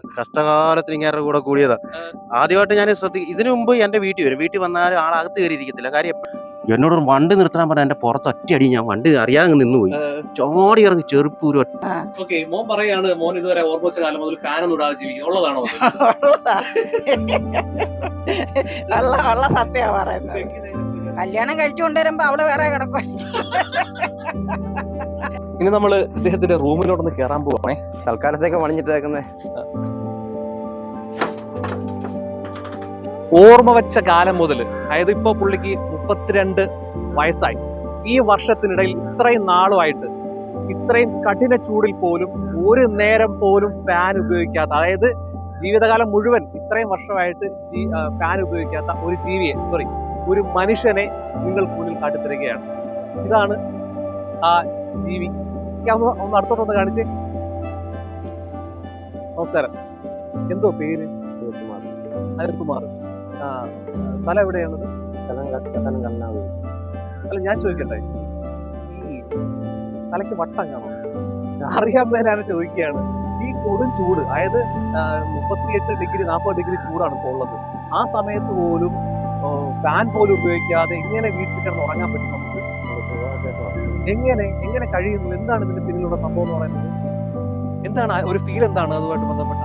കഷ്ടകാലത്തിന് ഇങ്ങേരുടെ കൂടെ കൂടിയതാ. ആദ്യമായിട്ട് ഞാൻ ഇതിനു മുമ്പ് എന്റെ വീട്ടിൽ വരും. വീട്ടിൽ വന്നാലും ആളകത്ത് കയറി ഇരിക്കത്തില്ല. കാര്യം എന്നോട് വണ്ടി നിർത്താൻ പറഞ്ഞ എന്റെ പുറത്ത് ഒറ്റയടി ഞാൻ വണ്ടി അറിയാതെ നിന്നുപോയി. ചാടി ഇറങ്ങി ചെറുപ്പ് ഒരു ഓക്കെ, മോൻ പറയാണ് മോൻ ഇതുവരെ ഓർമ്മ വെച്ച കാലം മുതൽ ഫാൻ ഒന്നും ഇടാതെ ജീവിക്കുന്നത് ഉള്ളതാണോ? ഉള്ള സത്യാ പറയുന്നത്. കല്യാണം കഴിച്ചു കൊണ്ടുവരുമ്പോ അവള് വേറെ കിടക്കും. ഇനി നമ്മള് ഇദ്ദേഹത്തിന്റെ റൂമിലോട്ടൊന്ന് കയറാൻ പോവാണേ. തൽക്കാലത്തേക്ക് പണിഞ്ഞിട്ടേക്കുന്നേ ഓർമ്മ വെച്ച കാലം മുതൽ, അതായത് ഇപ്പൊ പുള്ളിക്ക് 32 വയസ്സായി. ഈ വർഷത്തിനിടയിൽ ഇത്രയും നാളുമായിട്ട് ഇത്രയും കഠിന ചൂടിൽ പോലും ഒരു നേരം പോലും ഫാൻ ഉപയോഗിക്കാത്ത, അതായത് ജീവിതകാലം മുഴുവൻ ഇത്രയും വർഷമായിട്ട് ഫാൻ ഉപയോഗിക്കാത്ത ഒരു മനുഷ്യനെ നിങ്ങൾക്ക് മുന്നിൽ കാട്ടിത്തരികയാണ്. ഇതാണ് ആ ജീവി. ഒന്ന് അടുത്തോട്ടൊന്ന് കാണിച്ചേ. നമസ്കാരം, എന്തോ പേര്? അനിൽകുമാർ. സ്ഥലം എവിടെയാണത്? അല്ല, ഞാൻ ചോദിക്കട്ടെ, ഈ തലയ്ക്ക് വട്ടം കാണോ? അറിയാൻ മേലാണ് ചോദിക്കുകയാണ്. ഈ കൊടും ചൂട്, അതായത് 38 ഡിഗ്രി 40 ഡിഗ്രി ചൂടാണ് ഇപ്പോൾ ഉള്ളത്. ആ സമയത്ത് പോലും ഫാൻ പോലും ഉപയോഗിക്കാതെ എങ്ങനെ വീട്ടിൽ കിടന്ന് ഉറങ്ങാൻ പറ്റും നമുക്ക്? എങ്ങനെ കഴിയുന്നു? എന്താണ് ഇതിന്റെ പിന്നിലുള്ള സംഭവം എന്ന് പറയുന്നത്? എന്താണ് ഒരു ഫീൽ? എന്താണ് അതുമായിട്ട് ബന്ധപ്പെട്ട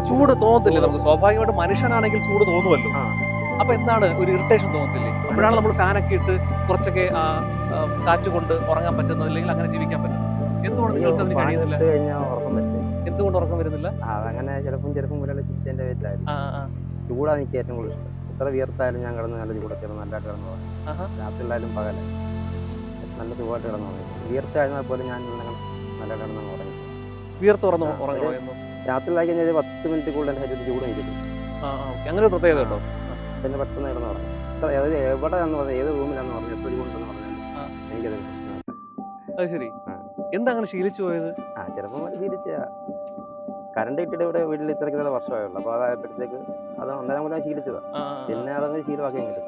ചൂട് തോന്നത്തില്ലേ നമുക്ക്? സ്വാഭാവികമായിട്ട് മനുഷ്യനാണെങ്കിൽ ചൂട് തോന്നുമല്ലോ. അപ്പൊ എന്താണ് ഒരു ഇറിറ്റേഷൻ തോന്നത്തില്ലേ? അപ്പോഴാണ് നമ്മൾ ഫാനൊക്കെ ഇട്ട് കുറച്ചൊക്കെ കാറ്റ് കൊണ്ട് ഉറങ്ങാൻ പറ്റുന്നത്, അല്ലെങ്കിൽ അങ്ങനെ ജീവിക്കാൻ പറ്റും. എന്തുകൊണ്ട് നിങ്ങൾക്ക് അതിന് കഴിയുന്നില്ല? എന്തുകൊണ്ട് ഉറക്കം വരുന്നില്ല? അതങ്ങനെ ചിലപ്പം മുരളി ചിറ്റേന്റെ വീട്ടിലായിരുന്നു. ചൂടാണ് എനിക്ക് ഏറ്റവും കൂടുതൽ ഇഷ്ടം. എത്ര വിയർത്തായാലും ഞാൻ കിടന്ന് നല്ല ചൂടൊക്കെ നല്ലതായിട്ട് കിടന്നു പോകും. രാത്രിയിലായാലും പകല നല്ല സുഖമായിട്ട് കിടന്നു പോകും. വിയർത്തായിരുന്നാൽ പോലും ഞാൻ നല്ല കിടന്നു ഉറങ്ങി. വിയർത്ത് ഉറങ്ങുന്നു. രാത്രിയിലായി കഴിഞ്ഞാൽ 10 മിനിറ്റ് കൂടുതൽ എൻ്റെ ശരീരത്തിൽ ചൂട് നിൽക്കുന്നു. അങ്ങനെ ഒരു പ്രത്യേകത കേട്ടോ. പിന്നെ പെട്ടെന്ന് കിടന്നു ഉറങ്ങി. അതായത് എവിടെയാണെന്ന് പറഞ്ഞാൽ ഏത് റൂമിലാണെന്ന് പറഞ്ഞാൽ എത്ര ചൂടുണ്ടെന്ന് പറഞ്ഞാൽ എനിക്കത് അത് ശരി. എന്താ അങ്ങനെ ശീലിച്ചു പോയത്? ചിലപ്പോൾ ശീലിച്ച കറണ്ട് കിട്ടിയിട്ട് ഇവിടെ വീട്ടിൽ ഇത്രയ്ക്ക് വർഷമായുള്ളൂ. അപ്പോൾ അതായപ്പോഴത്തേക്ക് അത് അന്നേരം കൂടെ ശീലിച്ചതാ. പിന്നെ അതങ്ങനെ ശീലമാക്കി കിട്ടും.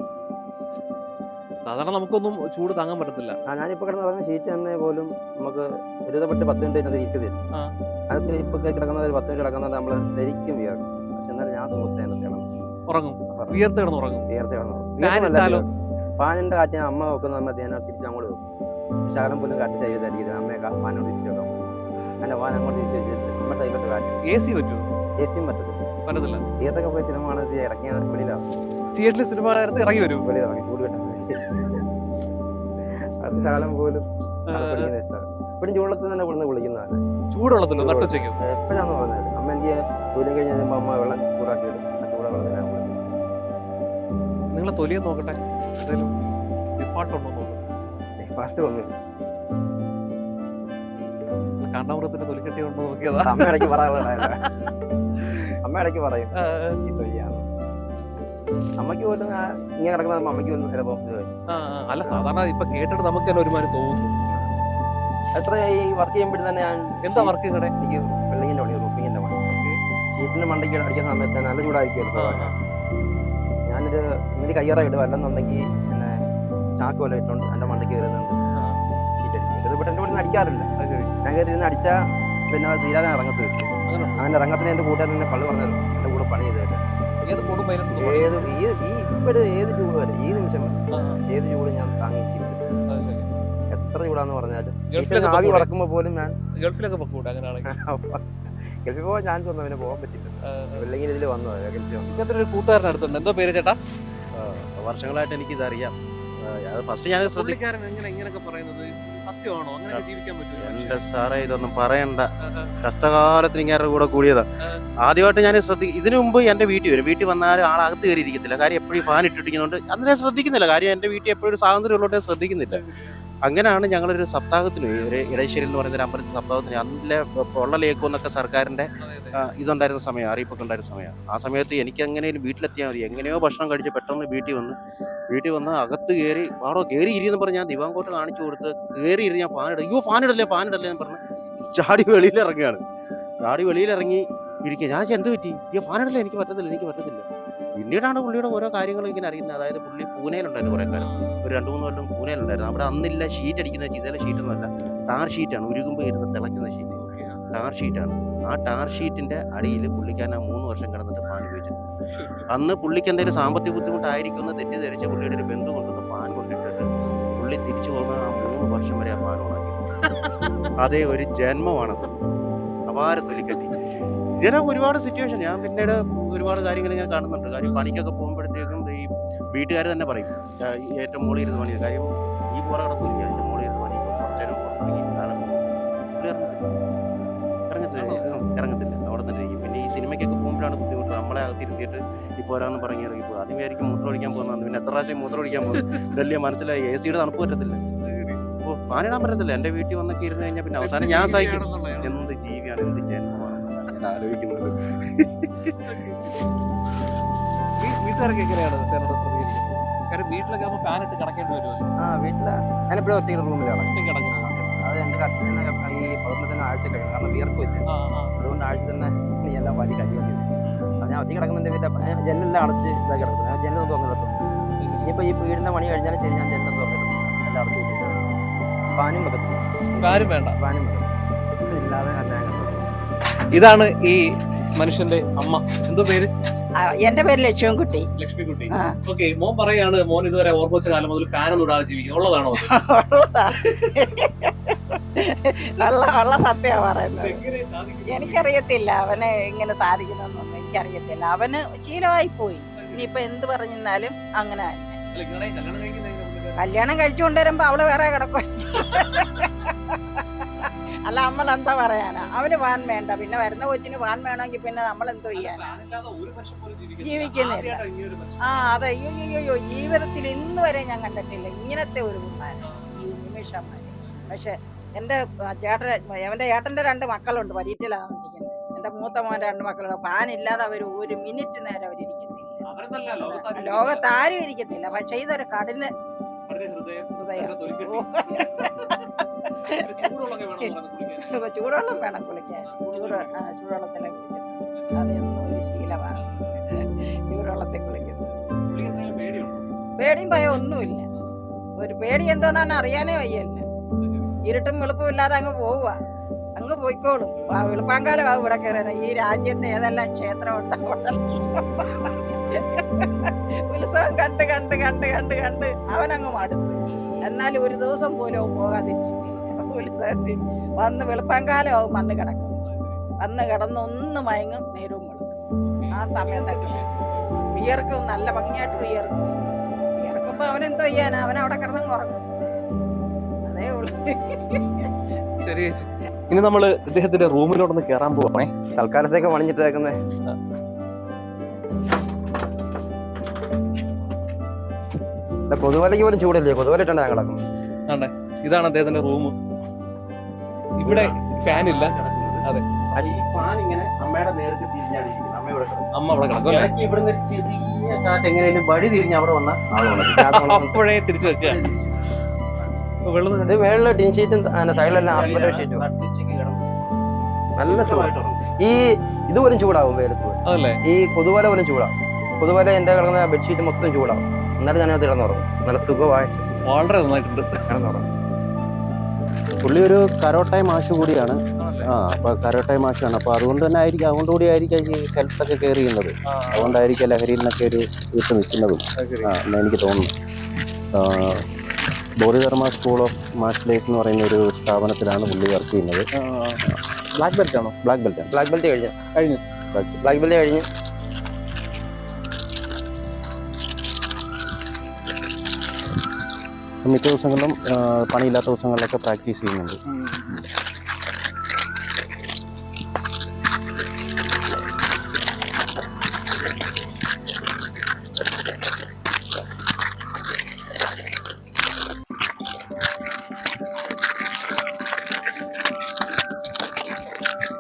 സാധാരണ നമുക്കൊന്നും ചൂട് താങ്ങാൻ പറ്റത്തില്ല. ഞാനിപ്പോൾ കിടന്ന് പറഞ്ഞ ഷീറ്റ് തന്നെ പോലും നമുക്ക് ഒരുവിധപ്പെട്ട് 10 മിനിറ്റ് ഇരിക്കു തരും. അതൊക്കെ ഇപ്പൊ കിടക്കുന്നത് 10 മിനിറ്റ് കിടക്കുന്നത് നമ്മൾ ശരിക്കും വിയർക്കും. പക്ഷെ എന്നാലും ഞാൻ ഉറങ്ങും. വിയർത്ത് കിടന്നു ഉറങ്ങും. ഫാനിന്റെ കാറ്റ് അമ്മ വെക്കുന്ന ഞാൻ തിരിച്ച് അങ്ങോട്ട് വെക്കും. ശകലം പോലും കാറ്റ് ചെയ്തായിരിക്കും അമ്മയെ ഫാനോട് തിരിച്ചു വെക്കാം. അങ്ങനെ ഫാൻ അങ്ങോട്ട് തിരിച്ചു വെച്ചിട്ട് നമ്മുടെ സൈഡിലോട്ട് കാറ്റ്. AC പറ്റുമോ? AC-യും പറ്റത്തില്ല. തിയേറ്ററൊക്കെ പോയി സിനിമ കാണാൻ ഇറങ്ങിയ വെളിയിലാവും. തിയേറ്ററിൽ സിനിമ ഇറങ്ങി വരും. വെളിയിലിറങ്ങി ചൂട് കിട്ടാൻ അത് ശകലം പോലും ഇഷ്ടമാണ്. എപ്പോഴും ചൂടത്തിൽ തന്നെ ഇവിടുന്ന് വിളിക്കുന്നതാണ്. ചൂടുള്ളതല്ലോ നട്ടുച്ചയ്ക്ക് എപ്പോഴാന്ന് പറഞ്ഞത് അമ്മ എനിക്ക് ജോലി കഴിഞ്ഞ് കഴിയുമ്പോൾ അമ്മ വെള്ളം ചൂടാക്കി ഇടും. ചൂടാ വെള്ളത്തിനാണ് വിളിക്കുന്നത്. നിങ്ങളെ തൊലിയെ നോക്കട്ടെ, എന്തെങ്കിലും ഡിഫാൾട്ട് ഉണ്ടോ നോക്കട്ടെ. ഡിഫാൾട്ട് ഒന്നും കാണ്ടാമൃഗത്തിന്റെ തൊലിച്ചട്ടി ഉണ്ടോ നോക്കിയതാ. അമ്മ ഇടയ്ക്ക് പറയാനുള്ളതായിരുന്നു. അമ്മ ഇടയ്ക്ക് പറയും ഈ തൊലിയാണ്. അമ്മയ്ക്ക് പോലും ഇങ്ങനെ കിടക്കുന്ന അമ്മയ്ക്ക് പോലും ചിലപ്പോൾ അല്ല, സാധാരണ ഇപ്പൊ കേട്ടിട്ട് നമുക്ക് തന്നെ ഒരുമാതിരി തോന്നുന്നു. എത്ര ഈ വർക്ക് ചെയ്യുമ്പോഴും തന്നെ ഞാൻ എന്താ വർക്ക് കട? എനിക്ക് വെള്ളിങ്ങിന്റെ പണി, റൂപ്പിങ്ങിന്റെ പണി. ഷീറ്റിന്റെ മണ്ടയ്ക്ക് അടിക്കുന്ന സമയത്ത് നല്ല ചൂടായിരിക്കുമല്ലോ. എനിക്ക് കയ്യറ ഇടും, അല്ലെന്നുണ്ടെങ്കിൽ പിന്നെ ചാക്ക് പോലെ ഇട്ടുകൊണ്ട് എൻ്റെ മണ്ടയ്ക്ക് കയറുന്നുണ്ട് ഷീറ്റ് അടിക്കും. ഇത് ഇവിടെ എൻ്റെ വീട്ടിൽ നിന്ന് അടിക്കാറില്ല. ഞാൻ കയറി ഇരുന്ന് അടിച്ചാൽ പിന്നെ അത് തീരാതെ ഇറങ്ങത്ത് വെച്ചു. അങ്ങനെ ഇറങ്ങത്തിന് എൻ്റെ കൂട്ടുകാരൻ തന്നെ പള്ളി പറഞ്ഞത് എൻ്റെ കൂടെ പണി ചെയ്തേക്കെ. ഏത് ചൂട് വരെ, ഈ നിമിഷം ഏത് ചൂട് ഞാൻ താങ്ങിയിരിക്കും. എത്ര ചൂടാന്ന് പറഞ്ഞാലും ആവി പറക്കുമ്പോ പോലും ഞാൻ ഗൾഫിലൊക്കെ ഗൾഫിൽ പോകാൻ ചാൻസ് വന്നു, പിന്നെ പോകാൻ പറ്റില്ല. വെള്ളെങ്കിൽ ഇതിൽ വന്നു. ഇങ്ങനത്തെ ഒരു കൂട്ടുകാരൻ അടുത്തുണ്ട്. എന്തോ പേര് ചേട്ടാ? വർഷങ്ങളായിട്ട് എനിക്കിതറിയാം. ഫസ്റ്റ് ഞാൻ ഇങ്ങനെയൊക്കെ പറയുന്നത് സത്യമാണോ? അങ്ങനെ ജീവിക്കാൻ പറ്റുമോ? എന്റെ സാറേ, ഇതൊന്നും പറയണ്ട. കഷ്ടകാലത്തിന് ഇങ്ങേരുടെ കൂടെ കൂടിയതാ. ആദ്യമായിട്ട് ഞാൻ ഇതിനു മുമ്പ് എന്റെ വീട്ടിൽ വരും. വീട്ടിൽ വന്നാലും ആളകത്ത് കയറി ഇരിക്കത്തില്ല. കാര്യം എപ്പോഴും ഫാൻ ഇട്ടിരിക്കുന്നതുകൊണ്ട് അന്നേരം ശ്രദ്ധിക്കുന്നില്ല. കാര്യം എന്റെ വീട്ടിൽ എപ്പോഴും ഒരു സ്വാതന്ത്ര്യം ഉള്ളതുകൊണ്ട് ശ്രദ്ധിക്കുന്നില്ല. അങ്ങനെയാണ് ഞങ്ങളൊരു സപ്താഹത്തിന് പോയി. ഒരു ഇടശ്ശേരി എന്ന് പറയുന്ന ഒരു അമ്പലത്തിൽ സപ്താഹത്തിന്. അന്നിലെ പൊള്ളലേക്കുമെന്നൊക്കെ സർക്കാരിന്റെ ഇതുണ്ടായിരുന്ന സമയം, അറിയിപ്പൊക്കെ ഉണ്ടായിരുന്ന സമയം. ആ സമയത്ത് എനിക്ക് എങ്ങനെയും വീട്ടിലെത്തിയാൽ മതി. എങ്ങനെയോ ഭക്ഷണം കഴിച്ച് പെട്ടെന്ന് വീട്ടിൽ വന്ന് അകത്ത് കയറി കയറി ഇരിയെന്ന് പറഞ്ഞ് ഞാൻ ദിവാങ്കോട്ട് കാണിച്ചു കൊടുത്ത് കയറി ഇരി. ഞാൻ ഫാനിടല്ലേ എന്ന് പറഞ്ഞ് ചാടി വെളിയിലിറങ്ങി ഇരിക്കുക. ഞാൻ എന്ത് പറ്റി? ഫാനിടല്ലേ, എനിക്ക് പറ്റത്തില്ല. പിന്നീടാണ് പുള്ളിയുടെ ഓരോ കാര്യങ്ങളും ഇങ്ങനെ അറിയുന്നത്. അതായത് പുള്ളി പൂനെയിലുണ്ടായിരുന്നു കുറേ കാലം, ഒരു 2-3 കൊല്ലം പൂനെയിലുണ്ടായിരുന്നു. അവിടെ അന്നില്ല ഷീറ്റ് അടിക്കുന്ന ചിതല ഷീറ്റൊന്നുമല്ല, ടാർ ഷീറ്റാണ്, ഉരുകുമ്പോൾ ഇരുന്ന് തിളയ്ക്കുന്ന ഷീറ്റ്. ടാർ ഷീറ്റാണ്. ആ ടാർ ഷീറ്റിന്റെ അടിയിൽ പുള്ളിക്കാരൻ 3 വർഷം കിടന്നിട്ട് ഫാൻ ഉപയോഗിച്ചിട്ടുണ്ട്. അന്ന് പുള്ളിക്ക് എന്തെങ്കിലും സാമ്പത്തിക ബുദ്ധിമുട്ടായിരിക്കും എന്ന് തെറ്റിദ്ധരിച്ച് പുള്ളിയുടെ ഒരു ബന്ധു കൊണ്ടുവന്ന് ഫാൻ കൊണ്ടിട്ടിട്ട് പുള്ളി തിരിച്ചു പോകുന്ന ആ 3 വർഷം വരെ ആ ഫാൻ ഓണാക്കി. അതേ ഒരു ജന്മമാണത്. അപാര തൊലിക്കെട്ടി. ഇങ്ങനെ ഒരുപാട് സിറ്റുവേഷൻ ഞാൻ പിന്നീട് ഒരുപാട് കാര്യങ്ങൾ ഞാൻ കാണുന്നുണ്ട്. കാര്യം പണിക്കൊക്കെ പോകുമ്പോഴത്തേക്കും ഈ വീട്ടുകാർ തന്നെ പറയും ഈ ഏറ്റവും മുകളിൽ ഇരുന്ന് പണി. കാര്യം ഈ പുറ കിടക്കില്ല, അതിന്റെ മുകളിൽ ഇരുന്ന് പണി. കുറച്ചേരം പുറത്തിറങ്ങി കാരണം പുള്ളി ഇറങ്ങത്തില്ല, അവിടെ തന്നെ ഇരിക്കും. പിന്നെ ഈ സിനിമയ്ക്കൊക്കെ പോകുമ്പോഴാണ് ബുദ്ധിമുട്ട്. നമ്മളെ അകത്തിരുത്തിയിട്ട് ഈ പോരാന്ന് പറഞ്ഞ് ഇറങ്ങിപ്പോൾ ആദ്യം വിചാരിക്കും മൂത്രം ഒഴിക്കാൻ പോകുന്നതാണ്. പിന്നെ എത്ര പ്രാവശ്യം മൂത്രം ഒഴിക്കാൻ പോകും ഇതല്ലേ മനസ്സിലായി. AC യുടെ തണുപ്പ് പറ്റത്തില്ല, അപ്പോൾ ഫാനിടാൻ പറ്റത്തില്ല. എൻ്റെ വീട്ടിൽ വന്നൊക്കെ ഇരുന്ന് കഴിഞ്ഞാൽ പിന്നെ അവസാനം ഞാൻ സഹിക്കും. എന്ത് ജീവിയാണ്, എന്ത് ജന്മമാണെന്നാണ് ഞാൻ ആലോചിക്കുന്നത്. വീട്ടുകാരൊക്കെ എങ്ങനെയാണ് ഫാനോട് പ്രതികരിക്കുന്നത്? കാര്യം വീട്ടിലൊക്കെ ആകുമ്പോൾ ഫാൻ ഇട്ട് കിടക്കേണ്ടി വരുമല്ലോ. വീട്ടില് ഞാനിപ്പോഴും ഒറ്റ റൂമിലാണ്. ഒറ്റയ്ക്ക് കിടക്കുന്നത്. അത് എന്റെ കട്ടിൽ ഈ പതിനത്തിന് ആഴ്ച കഴിയും, കാരണം വിയർക്കില്ല. അതുകൊണ്ട് ആഴ്ച തന്നെ എല്ലാം വലിയ കഴിയുന്നില്ല. അത് ഞാൻ ഒറ്റ കിടക്കുന്ന വീട്ടിൽ ജനലെല്ലാം അടച്ച് ഇതാക്കി കിടക്കുന്നത്. ഞാൻ ജനലൊന്നും തുറന്നിടത്തുള്ളൂ. ഇനിയിപ്പോൾ ഈ വീടിന്റെ പണി കഴിഞ്ഞാലും ശരി ഞാൻ ജനലൊന്നും തുറന്നിട്ടുണ്ട്, എല്ലാം അടച്ചു വെച്ചിട്ടുണ്ട്. ഫാനും വെക്കത്തില്ല, ഫാനും വേണ്ട. ഫാനും വെക്കത്തില്ല, ഇല്ലാതെ ഞാൻ കിടക്കുന്നത്. ഇതാണ് ഈ മനുഷ്യന്റെ അമ്മ. എന്തോ പേര്? എന്റെ പേര് ലക്ഷ്മൺകുട്ടി. ലക്ഷ്മിക്കുട്ടി. ഓക്കെ, മോൻ പറയാണ് മോൻ ഇതുവരെ ഓർമ്മ വെച്ച കാലം മുതൽ ഫാൻ ഒന്നും ഇടാതെ ജീവിക്കുന്നത്. ഉള്ളതാണോ? ഉള്ള സത്യാ പറയുന്നത്. എനിക്കറിയത്തില്ല അവന് ഇങ്ങനെ സാധിക്കുന്നൊന്നും എനിക്കറിയത്തില്ല. അവന് ശീലമായി പോയി. ഇനിയിപ്പൊ എന്ത് പറഞ്ഞാലും അങ്ങനെ കല്യാണം കഴിച്ചുകൊണ്ടുവരുമ്പോ അവള് വേറെ കിടക്കും. അല്ല നമ്മൾ എന്താ പറയാനാ, അവന് ഫാൻ വേണ്ട. പിന്നെ വരുന്ന കൊച്ചിന് ഫാൻ വേണമെങ്കിൽ പിന്നെ നമ്മൾ എന്തോ ചെയ്യാനാ, ജീവിക്കുന്നില്ല. അതെ, അയ്യോ ജീവിതത്തിൽ ഇന്ന് വരെ ഞാൻ കണ്ടിട്ടില്ല ഇങ്ങനത്തെ ഒരു പിള്ളേരെ, ഈ നിമിഷന്മാര്. പക്ഷെ എന്റെ അവന്റെ ഏട്ടന്റെ 2 മക്കളുണ്ട്, പരീക്ഷയിലാണ് താമസിക്കുന്നത്. എന്റെ മൂത്ത മോന്റെ 2 മക്കളുണ്ട്. ഫാൻ ഇല്ലാതെ അവർ ഒരു മിനിറ്റ് നേരം അവരിയ്ക്കത്തില്ല, ലോകത്ത് ആരും ഇരിക്കത്തില്ല. പക്ഷെ ഇതൊരു കഠിന ഹൃദയം. ചൂടുവെള്ളം വേണം കുളിക്കാൻ. ചൂടുവെള്ളത്തിലെ കുളിക്കുന്നത് അതൊന്നും ഒരു ശീലമാണ്. ചൂടുവെള്ളത്തിൽ കുളിക്കുന്നത് പേടിയും ഭയം ഒന്നുമില്ല. ഒരു പേടി എന്തോന്നാണ് അറിയാനേ വയ്യല്ല. ഇരുട്ടും വെളുപ്പും ഇല്ലാതെ അങ്ങ് പോവുക, അങ്ങ് പോയിക്കോളും. വെളുപ്പാങ്കാലം ആവും ഇവിടെ കയറാൻ. ഈ രാജ്യത്ത് ഏതെല്ലാം ക്ഷേത്രം ഉണ്ടാവും, ഉത്സവം കണ്ട് കണ്ട് കണ്ട് കണ്ട് കണ്ട് അവനങ്ങ് മടുത്തു. എന്നാലും ഒരു ദിവസം പോലും പോകാതിരിക്കുന്നില്ല. ഉത്സവത്തിൽ വന്ന് വെളുപ്പാങ്കാലം ആവും വന്ന് കിടക്കും. വന്ന് കിടന്ന് ഒന്ന് മയങ്ങും, നേരവും വെളുക്കും. ആ സമയത്തൊക്കെ വിയർക്കും, നല്ല ഭംഗിയായിട്ട് വിയർക്കും. വിയർക്കുമ്പോ അവനെന്തോ ചെയ്യാനാ, അവനവിടെ കിടന്നങ്ങ് ഉറങ്ങും. അതേ ഉള്ളു. ഇനി നമ്മള് ഇദ്ദേഹത്തിന്റെ റൂമിലോട്ടൊന്ന് കയറാൻ പോവാണേ. തൽക്കാലത്തേക്ക് പണിഞ്ഞിട്ടേക്കുന്നേ. കൊതുവലയ്ക്ക് പോലും ചൂടല്ലേ, കൊതുവലിട്ടാണ് ഞാൻ കിടക്കുന്നത്. ഇതാണ് അദ്ദേഹത്തിന്റെ റൂം. ഇവിടെ ഫാൻ ഇല്ല. അതെ, ഈ ഫാൻ ഇങ്ങനെ അമ്മയുടെ നേർക്ക് തിരിഞ്ഞാണ് ഇരിക്കുന്നത്. അമ്മ അവിടെ കിടക്കും. ഇവിടുന്ന് ഒരു ചെറിയ കാറ്റ് എങ്ങനെയും വഴി തിരിഞ്ഞ് അവിടെ വന്നാൽ അപ്പോഴേ തിരിച്ചു വെക്കുക. വെള്ള ടീൻ ഷീറ്റും സൈഡിലെല്ലാം ഷീറ്റും നല്ല ചൂടായിട്ടും ഈ ഇതുപോലും ചൂടാവും വെയിലത്ത്. അതല്ലേ, ഈ കൊതുവല പോലും ചൂടാവും. കൊതുവല എന്റെ കിടക്കുന്ന ബെഡ്ഷീറ്റ് മൊത്തം ചൂടാവും. എന്നാലും ഞാനത് കിടന്നുറങ്ങും, നല്ല സുഖമായിട്ട് വളരെ നന്നായിട്ടുണ്ട് കിടന്നുറങ്ങും. പുള്ളി ഒരു കരോട്ടായ മാഷ് കൂടിയാണ്. അപ്പൊ കരോട്ടായ മാഷാണ്. അപ്പൊ അതുകൊണ്ട് തന്നെ ആയിരിക്കും, അതുകൊണ്ടുകൂടി ആയിരിക്കും ഈ ഹെൽത്തൊക്കെ കെയർ ചെയ്യുന്നത്. അതുകൊണ്ടായിരിക്കും ലഹരിയിൽ നിന്നൊക്കെ ഒരു വീട്ട് നിൽക്കുന്നതും എന്ന് എനിക്ക് തോന്നുന്നു. Bodhidharma school of martial arts എന്ന് പറയുന്ന ഒരു സ്ഥാപനത്തിലാണ് പുള്ളി വർക്ക് ചെയ്യുന്നത്. ബ്ലാക്ക് ബെൽറ്റ് ആണോ? ബ്ലാക്ക് ബെൽറ്റ് കഴിഞ്ഞു. ബ്ലാക്ക് ബെൽറ്റ് കഴിഞ്ഞ് മിക്ക ദിവസങ്ങളിലും പണിയില്ലാത്ത ദിവസങ്ങളിലൊക്കെ പ്രാക്ടീസ് ചെയ്യുന്നുണ്ട്.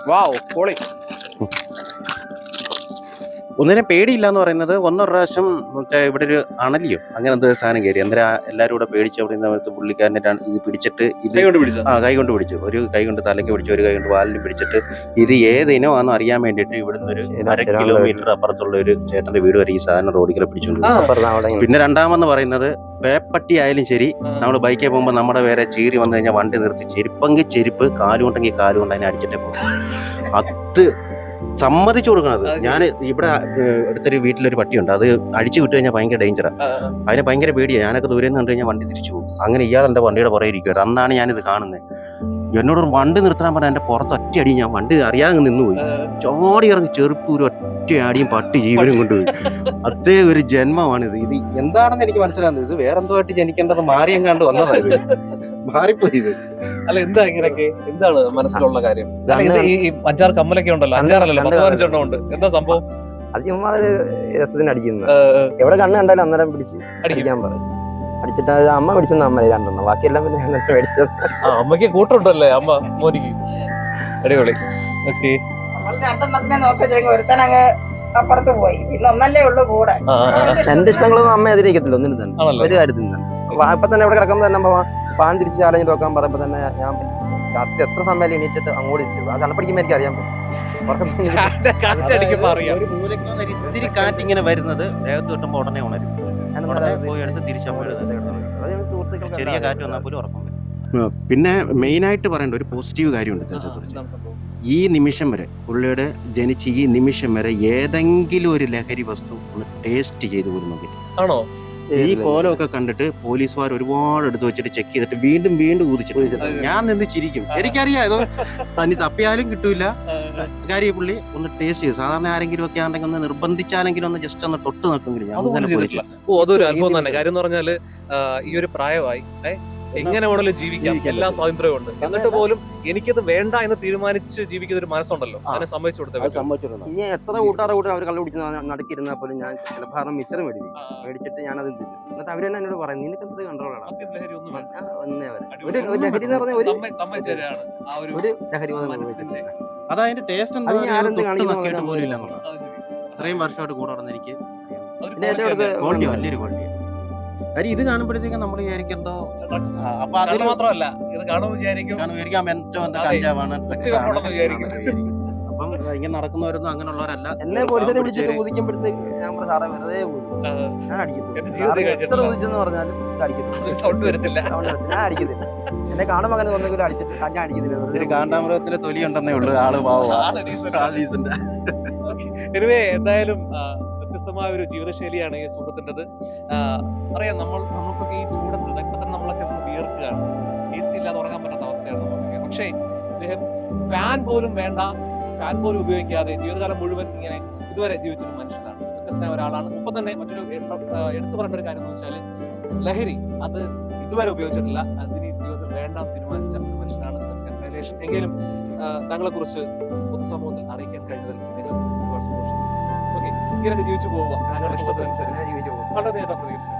വാവ്, പൊളി. ഒന്നിനെ പേടിയില്ല എന്ന് പറയുന്നത് ഒന്നൊരു പ്രാവശ്യം മറ്റേ ഇവിടെ ഒരു അണലിയോ അങ്ങനെ എന്തോ ഒരു സാധനം കയറി അന്നേരം എല്ലാവരും കൂടെ പേടിച്ച് അവിടെ നിന്ന് പുള്ളിക്കാരനെ ഇത് പിടിച്ചിട്ട് ഇത് കൈ കൊണ്ട് പിടിച്ചോ? കൈ കൊണ്ട് പിടിച്ചു. ഒരു കൈ കൊണ്ട് തലയ്ക്ക് പിടിച്ചു, ഒരു കൈ കൊണ്ട് വാലിന് പിടിച്ചിട്ട് ഇത് ഏത് ഇനമാണെന്ന് അറിയാൻ വേണ്ടിയിട്ട് ഇവിടുന്ന് ഒരു 1/2 കിലോമീറ്റർ അപ്പുറത്തുള്ള ഒരു ചേട്ടന്റെ വീട് വരെ ഈ സാധനം റോഡിൽ പിടിച്ചുകൊണ്ട് പോയി. പിന്നെ രണ്ടാമെന്ന് പറയുന്നത് പേപ്പട്ടി ആയാലും ശരി, നമ്മൾ ബൈക്കിൽ പോകുമ്പോൾ നമ്മുടെ വേറെ ചീറി വന്നു കഴിഞ്ഞാൽ വണ്ടി നിർത്തി ചെരുപ്പെങ്കിൽ ചെരുപ്പ്, കാലുകൊണ്ടെങ്കിൽ കാലുകൊണ്ട് അതിനെ അടിച്ചിട്ടേ പോകും. അത് സമ്മതിച്ചു കൊടുക്കണത്. ഞാൻ ഇവിടെ അടുത്തൊരു വീട്ടിലൊരു പട്ടിയുണ്ട്, അത് അടിച്ചു വിട്ടു കഴിഞ്ഞാൽ ഭയങ്കര ഡേഞ്ചറാണ്, അതിന് ഭയങ്കര പേടിയാണ്. ഞാനൊക്കെ ദൂരെ നിന്ന് കണ്ടു കഴിഞ്ഞാൽ വണ്ടി തിരിച്ചു പോകും. അങ്ങനെ ഇയാൾ എൻ്റെ വണ്ടിയുടെ പുറകെ ഇരിക്കുവായിരുന്നു. അന്നാണ് ഞാനിത് കാണുന്നത്. എന്നോട് വണ്ടി നിർത്താൻ പറഞ്ഞാൽ എൻ്റെ പുറത്ത് ഒറ്റ അടി, ഞാൻ വണ്ടി അറിയാതെ നിന്നുപോയി. ചോടി ഇറങ്ങി ചെറുപ്പ് ഒരു ഒറ്റ അടിയും പട്ടി ജീവനും കൊണ്ടുപോയി. അതേ ഒരു ജന്മമാണിത്. ഇത് എന്താണെന്ന് എനിക്ക് മനസ്സിലാകുന്നത്, ഇത് വേറെന്തോ ആയിട്ട് ജനിക്കേണ്ടത് മാറിയും കണ്ട് വന്നതായത്, മാറിപ്പോയി ഇത്. അല്ല എന്താ ഇങ്ങനെയൊക്കെ, എന്താണ് മനസ്സിലുള്ള കാര്യം? ഈ 5-6 കമ്മലൊക്കെ ഉണ്ടല്ലോ, 5-6 10-15 എണ്ണം ഉണ്ട്, എന്താ സംഭവം? അത് ചുമ്മാ രസത്തിന് അടിക്കുന്നത്. എവിടെ കണ്ണ് കണ്ടാലും അന്നേരം പിടിച്ച് അടിക്കാൻ പറയും. അടിച്ചിട്ട് അത് അമ്മ പിടിച്ചെന്ന് അമ്മ 2 ബാക്കിയെല്ലാം പിന്നെ ഞാൻ മേടിച്ചത്. അമ്മക്ക് കൂട്ടുണ്ടല്ലേ അമ്മ മോനിക്ക്? അടിപൊളി. ഓക്കെ, നമ്മൾ 2 നോക്കി ഒരുത്തനങ്ങ് അപ്പുറത്ത് പോയി, പിന്നെ ഒന്നല്ലേ ഉള്ളു കൂടെ. എന്റെ ഇഷ്ടങ്ങളൊന്നും അമ്മ എതിരേക്കത്തില്ല ഒന്നിനും തന്നെ, ഒരു കാര്യത്തിൽ തന്നെ. ഇപ്പൊ തന്നെ ഇവിടെ കിടക്കുമ്പോ തന്നെ പാൻ തിരിച്ച് ചാലഞ്ഞ് നോക്കാൻ പറയുമ്പോ തന്നെ ഞാൻ രാത്രി എത്ര സമയം എണീറ്റിട്ട് അങ്ങോട്ട് തിരിച്ചു. ആ തണുപ്പടിക്കുമ്പോ എനിക്ക് അറിയാൻ പറ്റും. ഒരു മൂലയ്ക്ക് വന്നൊരു ഇത്തിരി കാറ്റ് ഇങ്ങനെ വരുന്നത് ദേഹത്ത് കിട്ടുമ്പോ ഉടനെ ഉണരും. ഉടനെ പോയി എടുത്ത് ചെറിയ കാറ്റ് വന്നാൽ പോലും ഉറക്കം വരും. പിന്നെ മെയിനായിട്ട് പറയേണ്ട ഒരു പോസിറ്റീവ് കാര്യമുണ്ട് ഇദ്ദേഹത്തെക്കുറിച്ച്. ഈ നിമിഷം വരെ, പുള്ളിയുടെ ജനിച്ച് ഈ നിമിഷം വരെ ഏതെങ്കിലും ഒരു ലഹരി വസ്തു ഒന്ന് ടേസ്റ്റ് ചെയ്ത് പോലും നോക്കിയിട്ട്. ആണോ? ഈ കോലമൊക്കെ കണ്ടിട്ട് പോലീസുകാർ ഒരുപാട് എടുത്ത് വെച്ചിട്ട് ചെക്ക് ചെയ്തിട്ട് വീണ്ടും വീണ്ടും ഊതിച്ചിട്ട് ഞാൻ നിന്ന് ചിരിക്കും. എനിക്കറിയാം ഇത് തനി തപ്പിയാലും കിട്ടൂല കാര്യം. പുള്ളി ഒന്ന് ടേസ്റ്റ് ചെയ്തു. സാധാരണ ആരെങ്കിലും ഒക്കെ ആണെങ്കിൽ ഒന്ന് നിർബന്ധിച്ചാലെങ്കിലും ഒന്ന് ജസ്റ്റ് ഒന്ന് തൊട്ട് നോക്കുമെങ്കിലും ഞാൻ അങ്ങനെ പോയിട്ടില്ല. അതൊരു അനുഭവം തന്നെ. കാര്യം എന്ന് പറഞ്ഞാല് ഈ ഒരു പ്രായമായി എങ്ങനെ വേണമെങ്കിലും ജീവിക്കാം, എല്ലാ സ്വാതന്ത്ര്യവും ഉണ്ട്. എന്നിട്ട് പോലും എനിക്കത് വേണ്ട എന്ന് തീരുമാനിച്ച് ജീവിക്കുന്ന ഒരു മനസ്സുണ്ടല്ലോ, അതിനെ സമ്മതിച്ചു കൊടുത്തത്. ഇനി എത്ര കൂട്ടാറ് അവർ കള്ളു പിടിച്ച് നടക്കിരുന്നാൽ പോലും ഞാൻ ചിലപ്പോൾ മിച്ചർ മേടിച്ചിട്ട് ഞാനത് തിന്നും. എന്നിട്ട് അവര് തന്നെ എന്നോട് പറയും, നിനക്ക് എന്ത് കൺട്രോളാണ്? ഒരു ലഹരി എന്ന് പറഞ്ഞാൽ ഒരു ലഹരി അതതിന്റെ ടേസ്റ്റ് എന്താ പോലും ഇല്ല എന്നുള്ളത്. അത്രയും വർഷമായിട്ട് കൂടെ നടന്ന എനിക്ക് ക്വാളിറ്റി, വലിയൊരു ക്വാളിറ്റി. കാര്യം ഇത് കാണുമ്പോഴത്തേക്കും നമ്മൾ വിചാരിക്കും എന്തോ, അപ്പൊ അതിന് മാത്രമല്ല ഇത് കാണുമ്പോൾ വിചാരിക്കും കഞ്ചാവാണ്, അപ്പം ഇങ്ങനെ നടക്കുന്നവരൊന്നും അങ്ങനെയുള്ളവരല്ല. എന്നെ പോലീസിനെ വിളിച്ചിട്ട് ചോദിക്കുമ്പോഴത്തേക്ക് ഞാൻ സാറേ വെറുതെ ഞാൻ അടിക്കുന്നു പറഞ്ഞാലും സൗണ്ട് വരത്തില്ല, ഞാൻ അടിക്കുന്നില്ല. എന്നെ കാണുമ്പോൾ അങ്ങനെ ഒന്നെങ്കിലും അടിച്ചിട്ട് ഞാൻ അടിക്കുന്നില്ല. കാണ്ടാമൃഗത്തിലെ തൊലി ഉണ്ടെന്നേ ഉള്ളൂ, ആള് പാവം. എനിവേ എന്തായാലും വ്യത്യസ്തമായ ഒരു ജീവിതശൈലിയാണ് ഈ സുഹൃത്തിൻ്റെത്. അറിയാം, നമുക്കൊക്കെ ഈ ചൂടത്ത് ഇപ്പൊ തന്നെ നമ്മളൊക്കെ വിയർക്കുകയാണ്, AC ഇല്ലാതെ ഉറങ്ങാൻ പറ്റാത്ത അവസ്ഥയാണ് നമുക്ക്. പക്ഷേ ഇദ്ദേഹം ഫാൻ പോലും വേണ്ട, ഫാൻ പോലും ഉപയോഗിക്കാതെ ജീവിതകാലം മുഴുവൻ ഇങ്ങനെ ഇതുവരെ ജീവിച്ചൊരു മനുഷ്യനാണ്, വ്യത്യസ്തനായ ഒരാളാണ്. ഒപ്പം തന്നെ മറ്റൊരു എടുത്തു പറയേണ്ട ഒരു കാര്യം എന്ന് വെച്ചാൽ ലഹരി അത് ഇതുവരെ ഉപയോഗിച്ചിട്ടില്ല, അതിന് ജീവിതത്തിൽ വേണ്ട തീരുമാനിച്ച ഒരു മനുഷ്യനാണ്. എങ്കിലും താങ്കളെ കുറിച്ച് പൊതുസമൂഹത്തിൽ അറിയിക്കാൻ കഴിഞ്ഞതിൽ ഒരുപാട് സന്തോഷം. ഓക്കെ, ഇങ്ങനെയൊക്കെ ജീവിച്ചു പോവുക, ഞങ്ങളുടെ ഇഷ്ടത്തിനനുസരിച്ച് വളരെ നേട്ടം പ്രതീക്ഷിച്ചു.